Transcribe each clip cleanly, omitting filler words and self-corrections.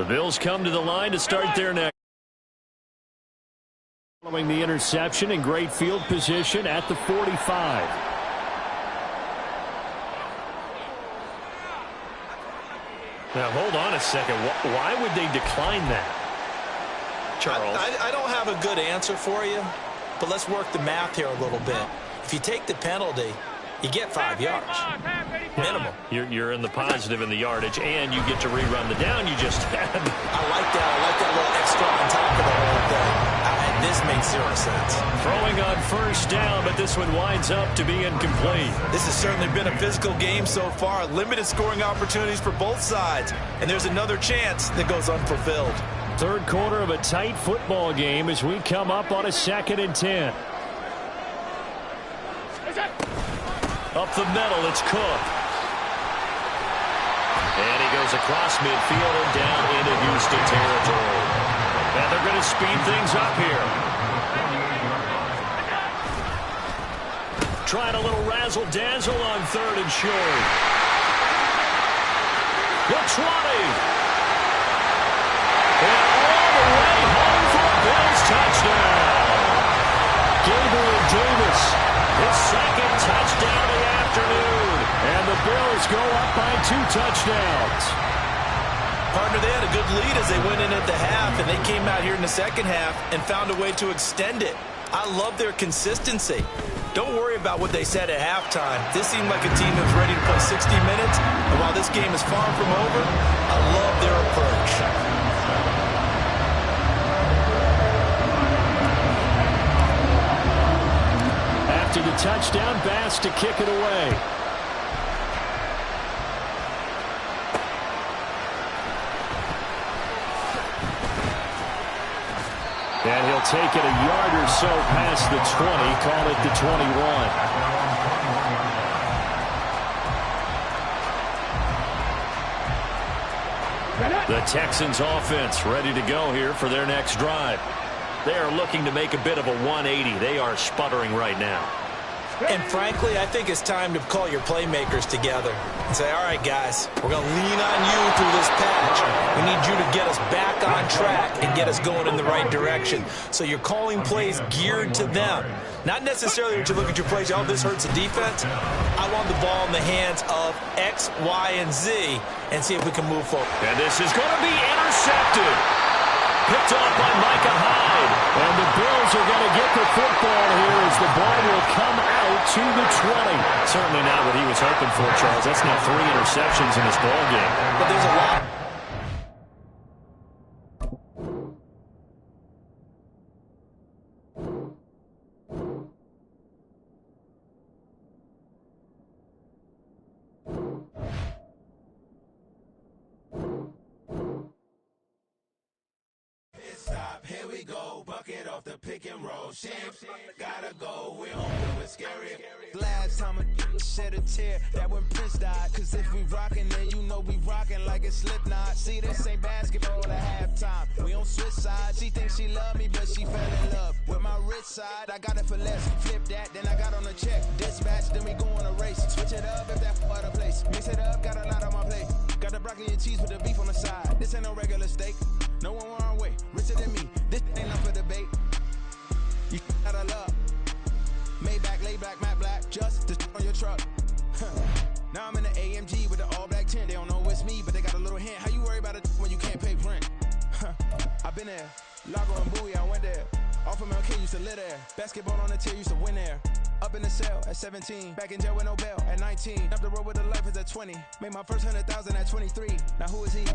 The Bills come to the line to start their next. Following the interception and great field position at the 45. Now, hold on a second. Why would they decline that, Charles? I don't have a good answer for you, but let's work the math here a little bit. If you take the penalty, you get 5 yards. Minimum. You're in the positive in the yardage, and you get to rerun the down you just had. I like that. I like that little extra on top of the whole thing. This makes 0 sense. Throwing on first down, but this one winds up to be incomplete. This has certainly been a physical game so far. Limited scoring opportunities for both sides. And there's another chance that goes unfulfilled. Third quarter of a tight football game as we come up on a 2nd and 10. Up the middle, it's Cook. And he goes across midfield and down into Houston territory. And they're going to speed things up here. Trying a little razzle-dazzle on 3rd and short. The 20. And all the way home for a Bills touchdown. Gabriel Davis, his 2nd touchdown of the afternoon. And the Bills go up by 2 touchdowns. Partner, they had a good lead as they went in at the half, and they came out here in the 2nd half and found a way to extend it. I love their consistency. Don't worry about what they said at halftime. This seemed like a team that was ready to play 60 minutes, and while this game is far from over, I love their approach. After the touchdown, Bass to kick it away. And he'll take it a yard or so past the 20, call it the 21. The Texans offense ready to go here for their next drive. They are looking to make a bit of a 180. They are sputtering right now. And frankly, I think it's time to call your playmakers together and say, all right, guys, we're going to lean on you through this patch. We need you to get us back on track and get us going in the right direction. So you're calling plays geared to them. Not necessarily that you look at your plays, oh, this hurts the defense. I want the ball in the hands of X, Y, and Z and see if we can move forward. And this is going to be intercepted. Picked off by Micah Hyde. And the Bills are going to get the football here as the ball will come out to the 20. Certainly not what he was hoping for, Charles. That's now 3 interceptions in this ball game. But there's a lot. Here we go, bucket off the pick and roll. Champ, gotta go, we don't do it scary. Last time a shed a tear, that when Prince died. Cause if we rockin', then you know we rockin' like it's Slipknot. See, this ain't basketball at halftime. We on switch sides. She thinks she love me, but she fell in love with my rich side. I got it for less. Flip that, then I got on a check. Dispatch, then we go on a race. Switch it up if that other place. Mix it up, got a lot on my plate. Got the broccoli and cheese with the beef on the side. This ain't no regular steak. No one wrong way, richer than me. This ain't up for debate. You out of love. Maybach, lay back, matte black, just to on your truck. Now I'm in the AMG with the all black tint. They don't know it's me, but they got a little hint. How you worry about it when you can't pay rent? I've been there. Lago and Bowie, I went there. Off of MLK, used to live there. Basketball on the tier, used to win there. Up in the cell at 17. Back in jail with no bail at 19. Up the road with the life is at 20. Made my first 100,000 at 23. Now who is he?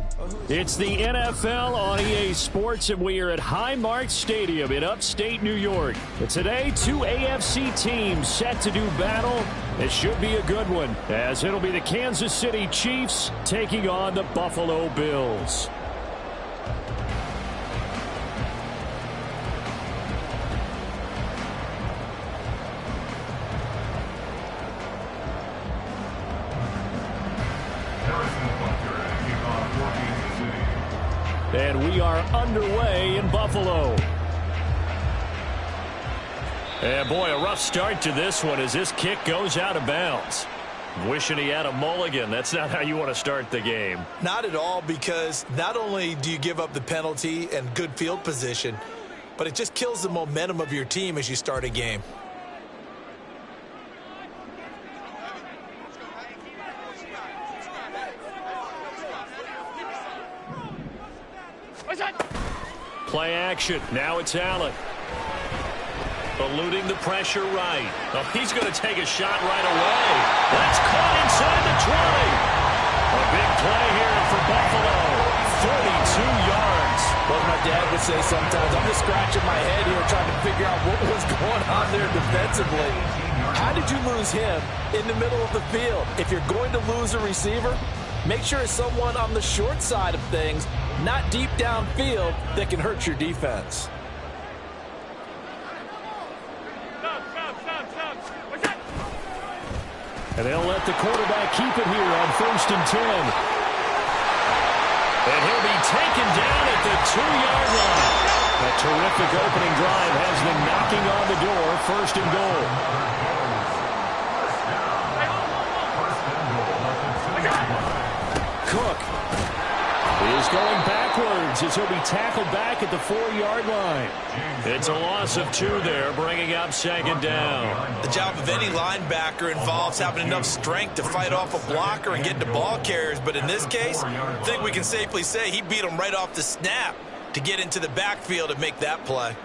It's the NFL on EA Sports, and we are at Highmark Stadium in upstate New York. And today, 2 AFC teams set to do battle. It should be a good one, as it'll be the Kansas City Chiefs taking on the Buffalo Bills. And we are underway in Buffalo. And boy, a rough start to this one as this kick goes out of bounds. Wishing he had a mulligan. That's not how you want to start the game. Not at all, because not only do you give up the penalty and good field position, but it just kills the momentum of your team as you start a game. Play action. Now it's Allen. Eluding the pressure right. Oh, he's going to take a shot right away. That's caught inside the 20. A big play here for Buffalo. 42 yards. Well, my dad would say sometimes, I'm just scratching my head here trying to figure out what was going on there defensively. How did you lose him in the middle of the field? If you're going to lose a receiver, make sure it's someone on the short side of things, not deep downfield, that can hurt your defense. And they'll let the quarterback keep it here on 1st and 10. And he'll be taken down at the 2-yard line. A terrific opening drive has them knocking on the door. 1st and goal. Cook is going backwards as he'll be tackled back at the 4-yard line. It's a loss of 2 there, bringing up 2nd down. The job of any linebacker involves having enough strength to fight off a blocker and get to ball carriers, but in this case, I think we can safely say he beat him right off the snap to get into the backfield and make that play.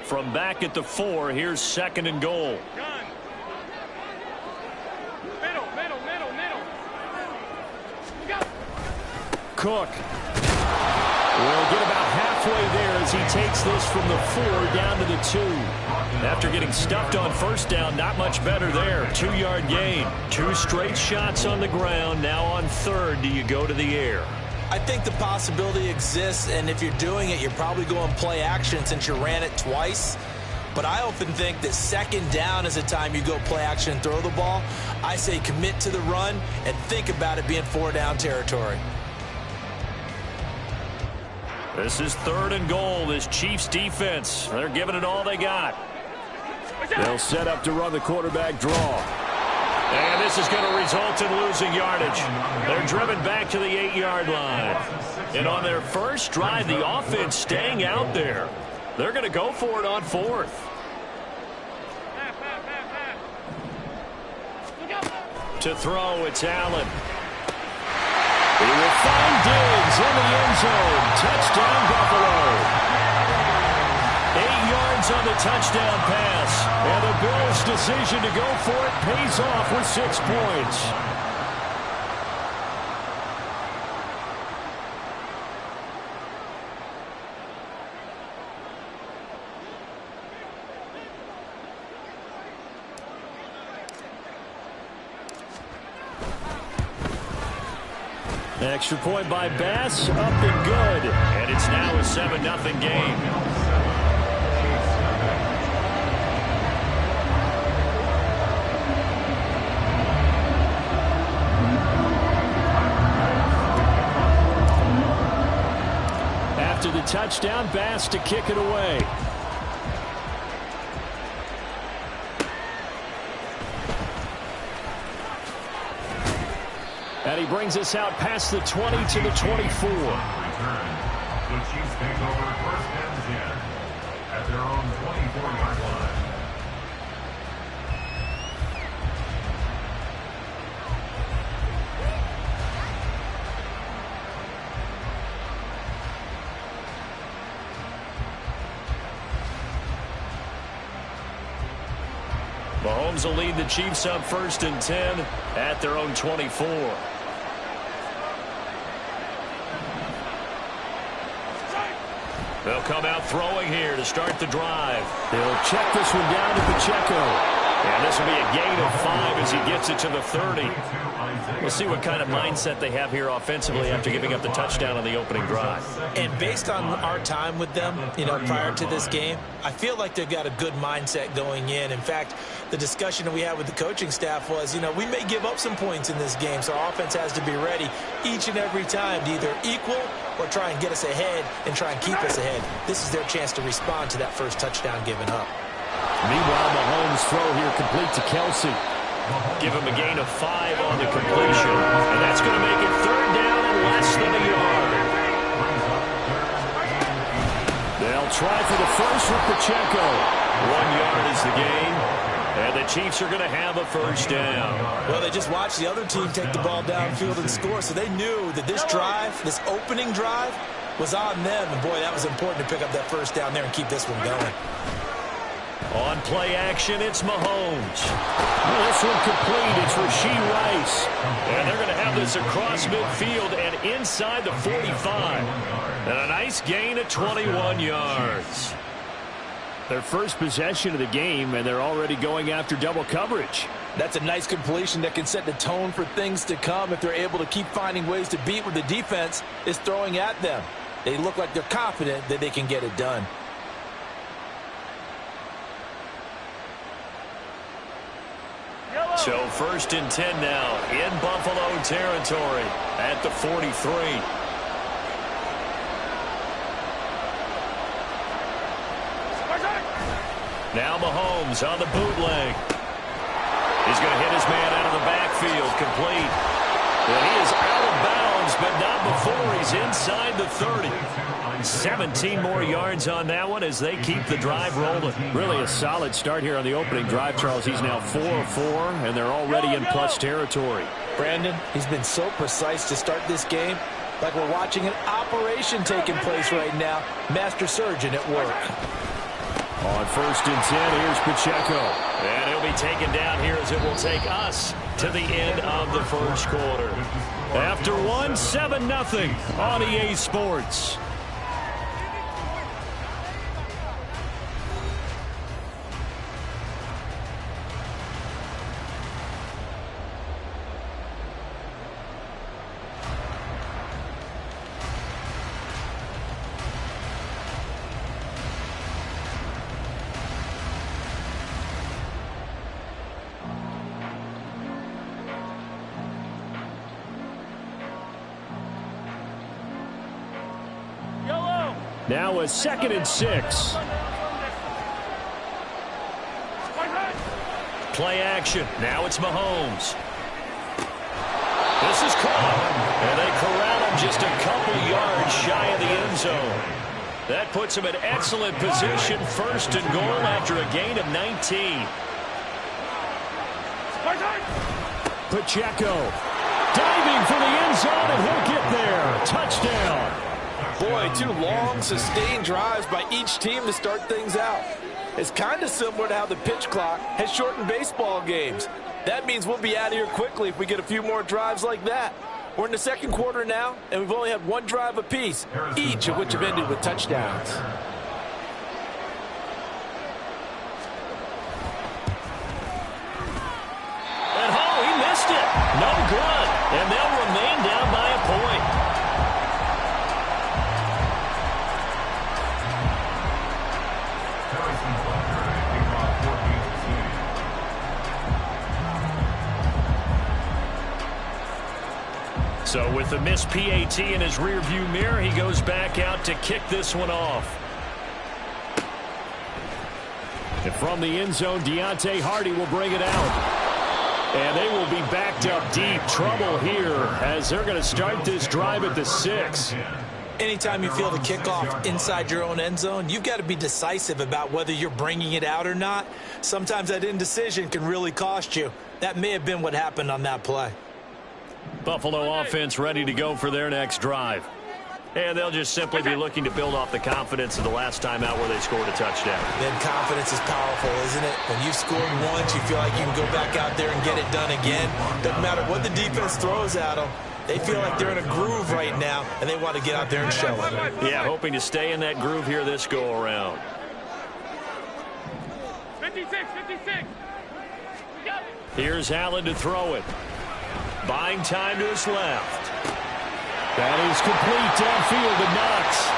From back at the 4, here's 2nd and goal. Cook will get about halfway there as he takes this from the 4 down to the 2. After getting stuffed on 1st down, not much better there. 2-yard gain. 2 straight shots on the ground. Now on 3rd, do you go to the air? I think the possibility exists, and if you're doing it, you're probably going play action since you ran it twice. But I often think that 2nd down is the time you go play action and throw the ball. I say commit to the run and think about it being 4-down territory. This is 3rd and goal. This Chiefs defense, they're giving it all they got. They'll set up to run the quarterback draw. And this is going to result in losing yardage. They're driven back to the 8-yard line. And on their first drive, the offense staying out there. They're going to go for it on 4th. To throw, it's Allen. He will find Diggs in the end zone. Touchdown, Buffalo. 8 yards on the touchdown pass. And the Bills' decision to go for it pays off with 6 points. Extra point by Bass, up and good. And it's now a 7-0 game. After the touchdown, Bass to kick it away. And he brings us out past the 20 to the 24. The Chiefs take over 1st and 10 at their own 24-yard line. Mahomes will lead the Chiefs up 1st and 10 at their own 24. They'll come out throwing here to start the drive. They'll check this one down to Pacheco. And this will be a gain of 5 as he gets it to the 30. We'll see what kind of mindset they have here offensively after giving up the touchdown on the opening drive. And based on our time with them, prior to this game, I feel like they've got a good mindset going in. In fact, the discussion that we had with the coaching staff was, we may give up some points in this game, so our offense has to be ready each and every time to either equal or try and get us ahead and try and keep us ahead. This is their chance to respond to that first touchdown given up. Meanwhile, Mahomes' throw here complete to Kelsey. Give him a gain of 5 on the completion, and that's going to make it 3rd down and less than a yard. They'll try for the first with Pacheco. 1 yard is the gain, and the Chiefs are going to have a first down. Well, they just watched the other team take the ball downfield and score, so they knew that this drive, this opening drive, was on them. And, boy, that was important to pick up that first down there and keep this one going. On play action, it's Mahomes. This one complete. It's Rashee Rice. And they're going to have this across midfield and inside the 45. And a nice gain of 21 yards. Their first possession of the game, and they're already going after double coverage. That's a nice completion that can set the tone for things to come if they're able to keep finding ways to beat what the defense is throwing at them. They look like they're confident that they can get it done. So 1st and 10 now in Buffalo territory at the 43. Now Mahomes on the bootleg. He's going to hit his man out of the backfield, complete. And he is out of bounds, but not before he's inside the 30. 17 more yards on that one as they keep the drive rolling. Really a solid start here on the opening drive, Charles. He's now 4 of 4, and they're already in plus territory. Brandon, he's been so precise to start this game, like we're watching an operation taking place right now. Master surgeon at work. On 1st and 10, here's Pacheco. And he'll be taken down here as it will take us to the end of the first quarter. After 1, 7-0 on EA Sports. Now a 2nd and 6. Play action. Now it's Mahomes. This is caught. And they corral him just a couple yards shy of the end zone. That puts him in excellent position. 1st and goal after a gain of 19. Pacheco diving for the end zone, and he'll get there. Touchdown. Boy, 2 long, sustained drives by each team to start things out. It's kind of similar to how the pitch clock has shortened baseball games. That means we'll be out of here quickly if we get a few more drives like that. We're in the 2nd quarter now, and we've only had 1 drive apiece, each of which have ended with touchdowns. And he missed it. No good. And they'll remain down by a point. So with the missed PAT in his rearview mirror, he goes back out to kick this one off. And from the end zone, Deontay Hardy will bring it out. And they will be backed up deep. Trouble here as they're going to start this drive at the 6. Anytime you feel the kickoff inside your own end zone, you've got to be decisive about whether you're bringing it out or not. Sometimes that indecision can really cost you. That may have been what happened on that play. Buffalo offense ready to go for their next drive. And they'll just simply be looking to build off the confidence of the last time out where they scored a touchdown. Then confidence is powerful, isn't it? When you've scored once, you feel like you can go back out there and get it done again. Doesn't matter what the defense throws at them. They feel like they're in a groove right now, and they want to get out there and show it. Yeah, hoping to stay in that groove here this go-around. 56, 56. Here's Allen to throw it. Buying time to his left. That is complete downfield to Knox.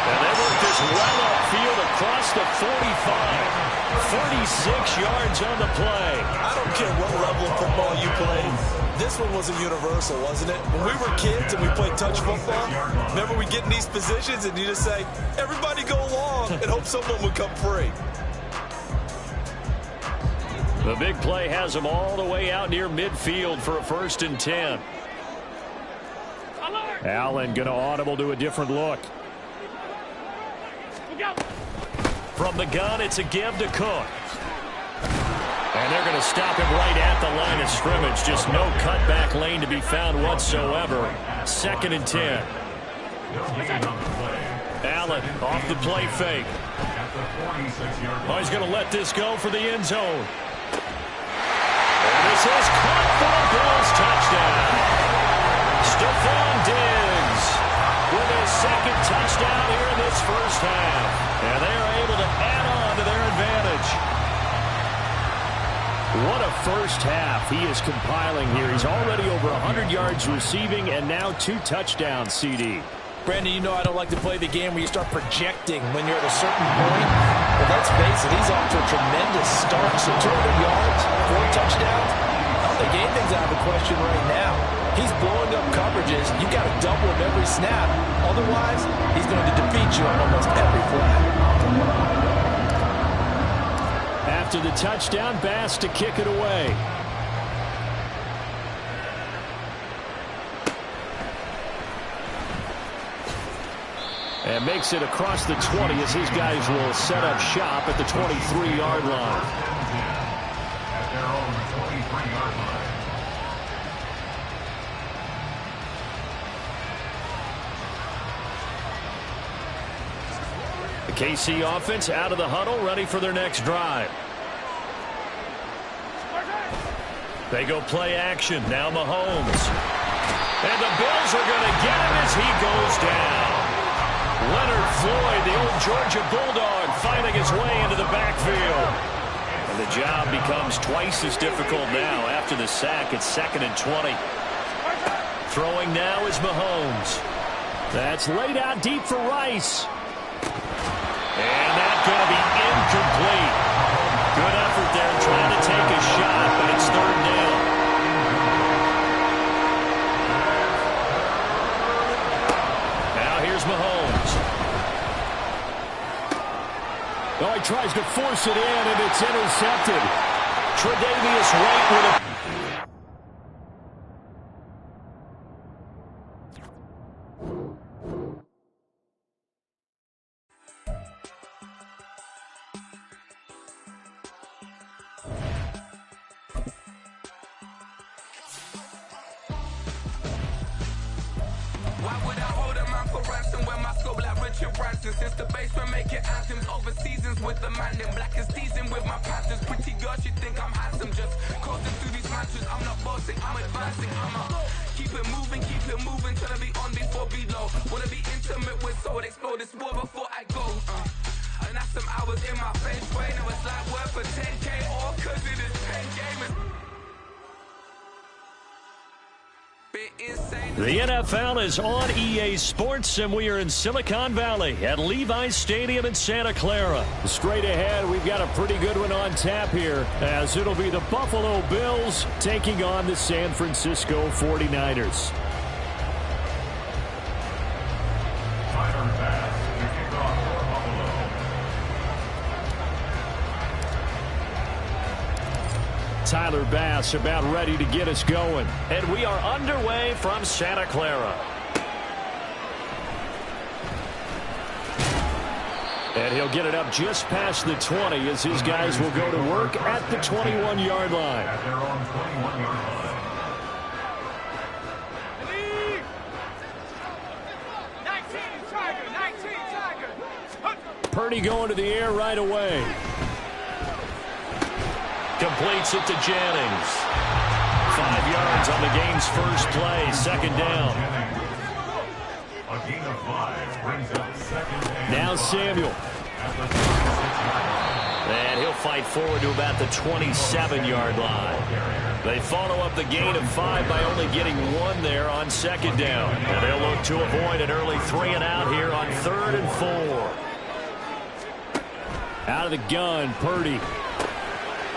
And they work this well upfield across the 45. 36 yards on the play. I don't care what level of football you play. This one was a universal, wasn't it? When we were kids and we played touch football, remember we get in these positions and you just say, everybody go along and hope someone would come free. The big play has him all the way out near midfield for a 1st and 10. Allen going to audible to a different look. From the gun, it's a give to Cook. And they're going to stop him right at the line of scrimmage. Just no cutback lane to be found whatsoever. 2nd and 10. Allen off the play fake. Oh, he's going to let this go for the end zone. And this is caught for the Bills touchdown. Stephon Diggs with his 2nd touchdown here in this first half. And they are able to add on to their advantage. What a first half he is compiling here. He's already over 100 yards receiving and now 2 touchdowns, CD. Brandon, you know I don't like to play the game where you start projecting when you're at a certain point. But let's face it, he's off to a tremendous start. So 200 yards, 4 touchdowns. I don't think anything's out of the question right now. He's blowing up coverages. You got to double him every snap. Otherwise, he's going to defeat you on almost every play. After the touchdown, Bass to kick it away. And makes it across the 20 as his guys will set up shop at the 23-yard line. At their own 23-yard line. The KC offense out of the huddle, ready for their next drive. They go play action. Now Mahomes. And the Bills are going to get him as he goes down. Leonard Floyd, the old Georgia Bulldog, finding his way into the backfield. And the job becomes twice as difficult now after the sack. It's 2nd and 20. Throwing now is Mahomes. That's laid out deep for Rice. And that's going to be incomplete. Good effort there trying to take a shot, but it's 3rd down. Now here's Mahomes. Oh, he tries to force it in, and it's intercepted. Tre'Davious White with a... Since the basement making anthems over seasons with the man in black is seasoned with my patterns. Pretty girls, you think I'm handsome, just coasting through these matches. I'm not bossing, I'm advancing. Keep it moving, trying to be on before below. Wanna be intimate with soul, explore this war before I go. And that's some hours in my face way. Now it's like work for 10K, all cause it is 10 gamers. The NFL is on EA Sports, and we are in Silicon Valley at Levi's Stadium in Santa Clara. Straight ahead, we've got a pretty good one on tap here, as it'll be the Buffalo Bills taking on the San Francisco 49ers. Tyler Bass about ready to get us going. And we are underway from Santa Clara. And he'll get it up just past the 20 as his guys will go to work at the 21-yard line. At their own 21-yard line. Purdy going to the air right away. Completes it to Jennings. 5 yards on the game's first play. 2nd down. A gain of 5 brings up 2nd and now Samuel. at the 26-yard line. And he'll fight forward to about the 27-yard line. They follow up the gain of 5 by only getting 1 there on second down. And they'll look to avoid an early 3-and-out here on 3rd and 4. Out of the gun, Purdy.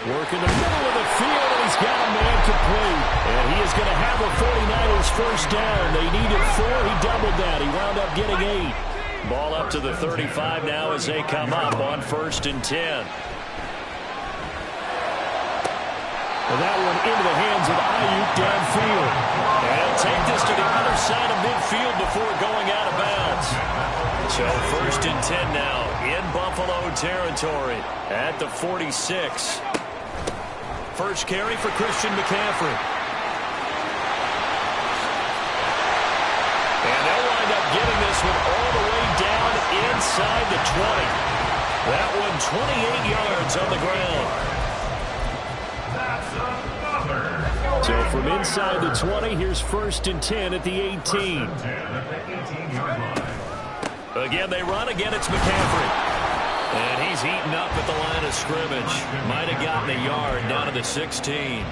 Working the middle of the field, and he's got a man complete. And he is going to have the 49ers first down. They needed 4. He doubled that. He wound up getting 8. Ball up to the 35 now as they come up on 1st and 10. And that one into the hands of Ayuk downfield. And he'll take this to the other side of midfield before going out of bounds. So 1st and 10 now in Buffalo territory at the 46. First carry for Christian McCaffrey. And they'll wind up getting this one all the way down inside the 20. That one 28 yards on the ground. So from inside the 20, here's 1st and 10 at the 18. Again, they run. Again, it's McCaffrey. And he's eaten up at the line of scrimmage. Might have gotten a yard down to the 16.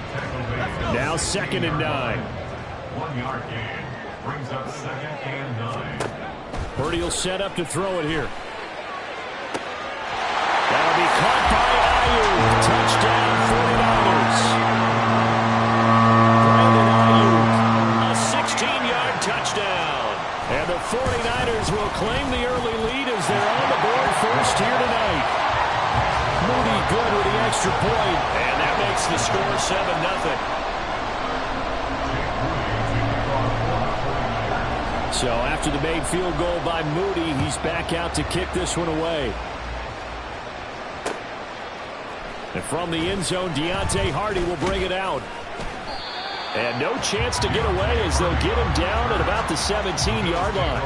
Now 2nd and 9. 1-yard gain. Brings up 2nd and 9. Purdy will set up to throw it here. That'll be caught by Ayuk. Touchdown 49ers. Brandon Ayuk, a 16-yard touchdown. And the 49ers will claim the early lead as they're on the board first here tonight. Moody good with the extra point, and that makes the score 7-0. So after the made field goal by Moody, he's back out to kick this one away. And from the end zone, Deontay Hardy will bring it out. And no chance to get away as they'll get him down at about the 17-yard line.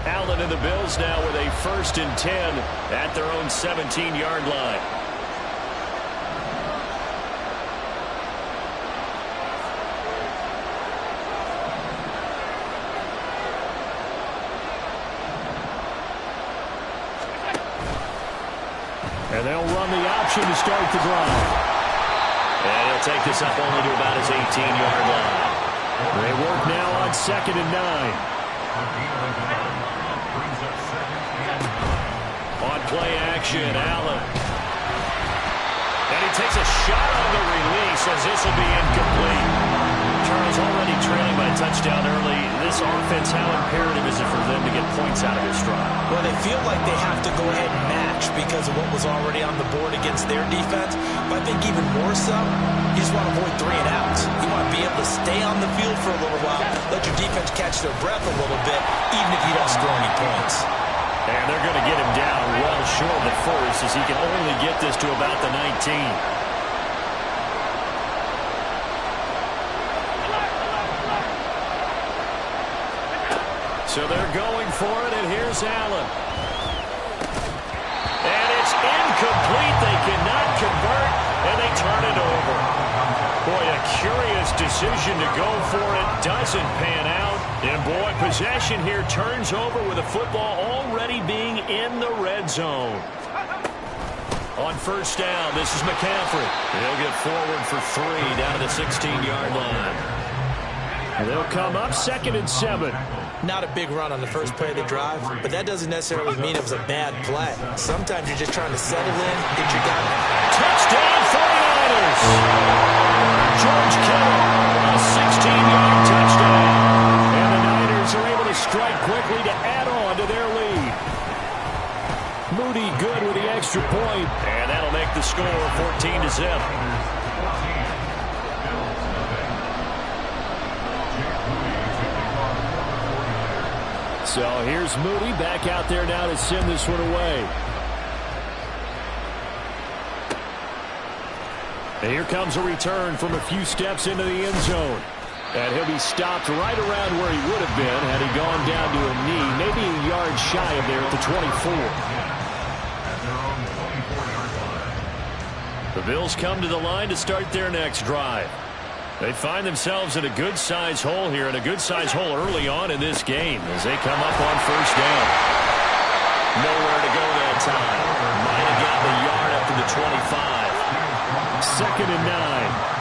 Allen and the Bills now with a 1st and 10 at their own 17-yard line. And they'll run the option to start the drive. And he'll take this up only to about his 18-yard line. They work now on 2nd and 9. On play action, Allen. And he takes a shot on the release as this will be incomplete. Charles already trailing by a touchdown early. This offense, how imperative is it for them to get points out of this drive? Well, they feel like they have to go ahead and match because of what was already on the board against their defense. But I think even more so, you just want to avoid 3-and-outs. You want to be able to stay on the field for a little while, let your defense catch their breath a little bit, even if you don't score any points. And they're going to get him down well short of the first as he can only get this to about the 19. So they're going for it, and here's Allen. And it's incomplete. They cannot convert, and they turn it over. Boy, a curious decision to go for it. Doesn't pan out. And, boy, possession here turns over with the football already being in the red zone. On 1st down, this is McCaffrey. He'll get forward for 3 down to the 16-yard line. And they'll come up 2nd and 7. Not a big run on the first play of the drive, but that doesn't necessarily mean it was a bad play. Sometimes you're just trying to settle in, get your guy. Touchdown 49ers! George Kittle, a 16-yard touchdown. And the Niners are able to strike quickly to add on to their lead. Moody good with the extra point, and that'll make the score 14-0. So here's Moody back out there now to send this one away. And here comes a return from a few steps into the end zone. And he'll be stopped right around where he would have been had he gone down to a knee, maybe a yard shy of there at the 24. The Bills come to the line to start their next drive. They find themselves in a good-sized hole here, and a good-sized hole early on in this game as they come up on first down. Nowhere to go that time. Might have gotten a yard up to the 25. 2nd and 9.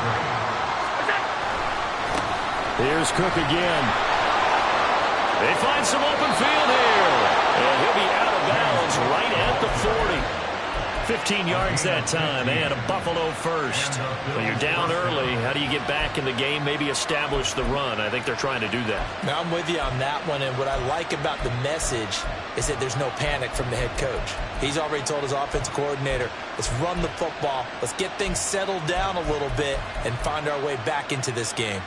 Here's Cook again. They find some open field here. And he'll be out of bounds right at the 40. 15 yards that time, and a Buffalo first. When you're down early, how do you get back in the game, maybe establish the run? I think they're trying to do that. Now, I'm with you on that one, and what I like about the message is that there's no panic from the head coach. He's already told his offensive coordinator, let's run the football, let's get things settled down a little bit, and find our way back into this game.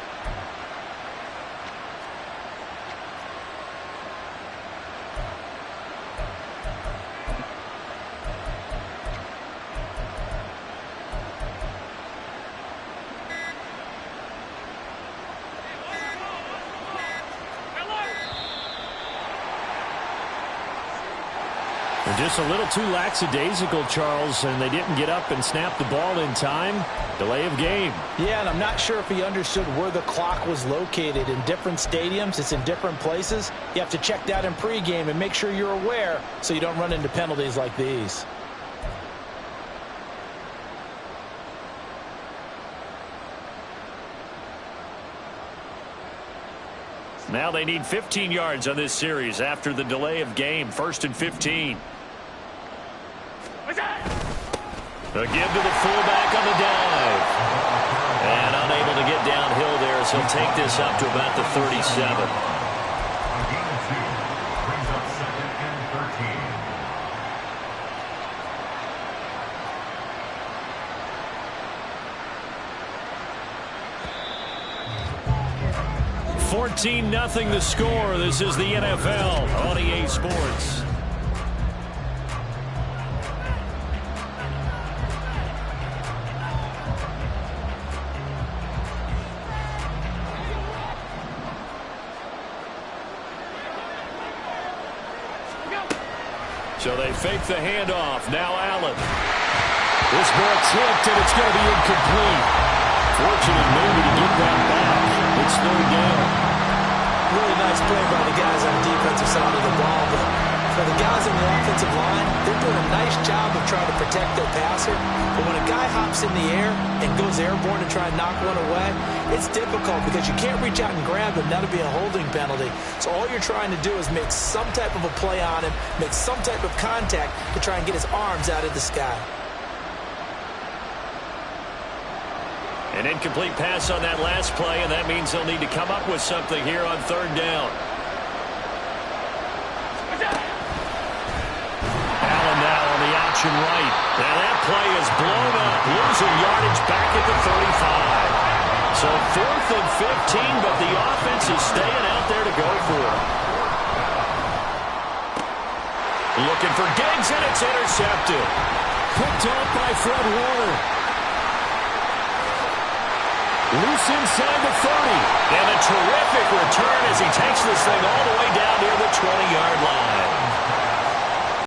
Just a little too lackadaisical, Charles, and they didn't get up and snap the ball in time. Delay of game. Yeah, and I'm not sure if he understood where the clock was located. In different stadiums, it's in different places. You have to check that in pregame and make sure you're aware so you don't run into penalties like these. Now they need 15 yards on this series after the delay of game. 1st and 15. A give to the fullback on the dive. And unable to get downhill there, so he'll take this up to about the 37. Brings up 2nd and 13. 14-0 the score. This is the NFL on EA Sports. So they fake the handoff. Now Allen. This ball tipped, and it's going to be incomplete. Fortunate maybe to get that back. It's 3rd down. Really nice play by the guys on the defensive side of the ball, but for the guys on the offensive line, they're doing a nice job of trying to protect their passer. But when a guy hops in the air and goes airborne and try and knock one away, it's difficult because you can't reach out and grab him. That'll be a holding penalty. So all you're trying to do is make some type of a play on him, make some type of contact to try and get his arms out of the sky. An incomplete pass on that last play, and that means they'll need to come up with something here on 3rd down. Allen now on the option right. And that play is blown up, losing yardage back at the 35. So 4th and 15, but the offense is staying out there to go for it. Looking for Diggs, and it's intercepted. Picked up by Fred Warner. Loose inside the 30. And a terrific return as he takes this thing all the way down near the 20-yard